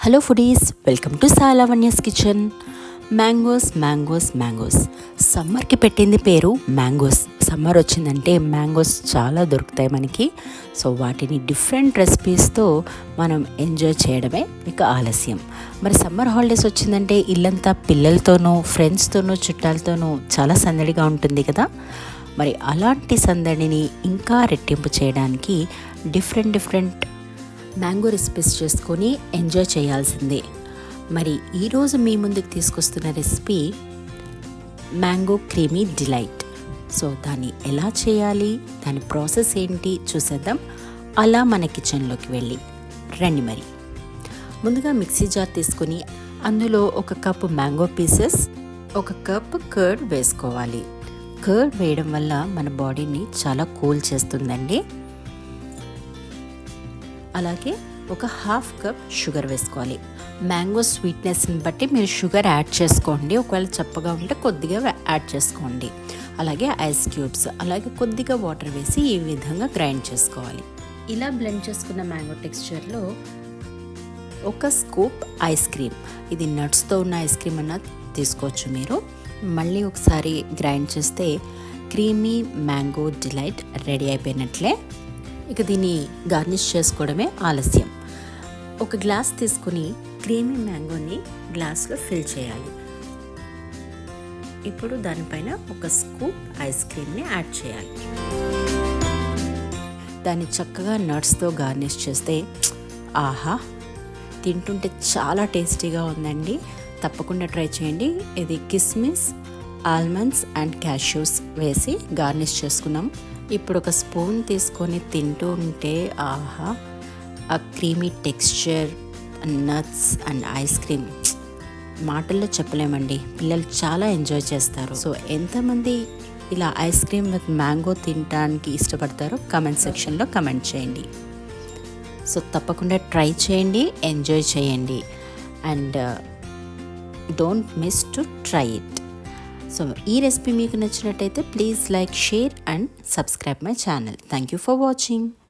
Hello foodies, welcome to సాలావణ్యస్ kitchen. Mangoes సమ్మర్కి పెట్టింది పేరు మ్యాంగోస్. సమ్మర్ వచ్చిందంటే మ్యాంగోస్ చాలా దొరుకుతాయి మనకి. సో వాటిని డిఫరెంట్ రెసిపీస్తో మనం ఎంజాయ్ చేయడమే ఇక ఆలస్యం. మరి సమ్మర్ హాలిడేస్ వచ్చిందంటే ఇల్లంతా పిల్లలతోనూ ఫ్రెండ్స్తోనూ చుట్టాలతోనూ చాలా సందడిగా ఉంటుంది కదా. మరి అలాంటి సందడిని ఇంకా రెట్టింపు చేయడానికి డిఫరెంట్ మ్యాంగో రెసిపీస్ చేసుకొని ఎంజాయ్ చేయాల్సిందే. మరి ఈరోజు మీ ముందుకు తీసుకొస్తున్న recipe mango creamy delight. So దాన్ని ఎలా చేయాలి, దాని ప్రాసెస్ ఏంటి చూసేద్దాం. అలా మన కిచెన్లోకి వెళ్ళి రండి. మరి ముందుగా మిక్సీ జార్ తీసుకొని అందులో 1 cup mango pieces, 1 cup curd వేసుకోవాలి. కర్డ్ వేయడం వల్ల మన బాడీని చాలా కూల్ చేస్తుందండి. అలాగే 1/2 కప్ షుగర్ వేసుకోవాలి. మ్యాంగో స్వీట్నెస్ని బట్టి మీరు షుగర్ యాడ్ చేసుకోండి. ఒకవేళ చప్పగా ఉంటే కొద్దిగా యాడ్ చేసుకోండి. అలాగే ఐస్ క్యూబ్స్, అలాగే కొద్దిగా వాటర్ వేసి ఈ విధంగా గ్రైండ్ చేసుకోవాలి. ఇలా బ్లెండ్ చేసుకున్న మ్యాంగో టెక్స్చర్లో 1 స్కూప్ ఐస్ క్రీమ్, ఇది నట్స్తో ఉన్న ఐస్ క్రీమ్ అన్న తీసుకోవచ్చు మీరు. మళ్ళీ ఒకసారి గ్రైండ్ చేస్తే క్రీమీ మ్యాంగో డిలైట్ రెడీ అయిపోయినట్లే. ఇక దీన్ని గార్నిష్ చేసుకోవడమే ఆలస్యం. 1 గ్లాస్ తీసుకుని క్రీమీ మ్యాంగోని గ్లాస్లో ఫిల్ చేయాలి. ఇప్పుడు దానిపైన 1 స్కూప్ ఐస్ క్రీమ్ని యాడ్ చేయాలి. దాన్ని చక్కగా నట్స్తో గార్నిష్ చేస్తే ఆహా, తింటుంటే చాలా టేస్టీగా ఉందండి. తప్పకుండా ట్రై చేయండి. ఇది కిస్మిస్, ఆల్మండ్స్ అండ్ క్యాష్యూస్ వేసి గార్నిష్ చేసుకున్నాం. ఇప్పుడు 1 స్పూన్ తీసుకొని తింటూ ఉంటే ఆహా, ఆ creamy texture, nuts and ice cream మాటల్లో చెప్పలేమండి. పిల్లలు చాలా ఎంజాయ్ చేస్తారు. సో ఎంతమంది ఇలా ఐస్ క్రీమ్ విత్ మ్యాంగో తినడానికి ఇష్టపడతారో కమెంట్ సెక్షన్లో కమెంట్ చేయండి. సో తప్పకుండా ట్రై చేయండి, ఎంజాయ్ చేయండి and don't miss to try it. So ఈ రెసిపీ మీకు నచ్చినట్టయితే please like, share and subscribe my channel. Thank you for watching.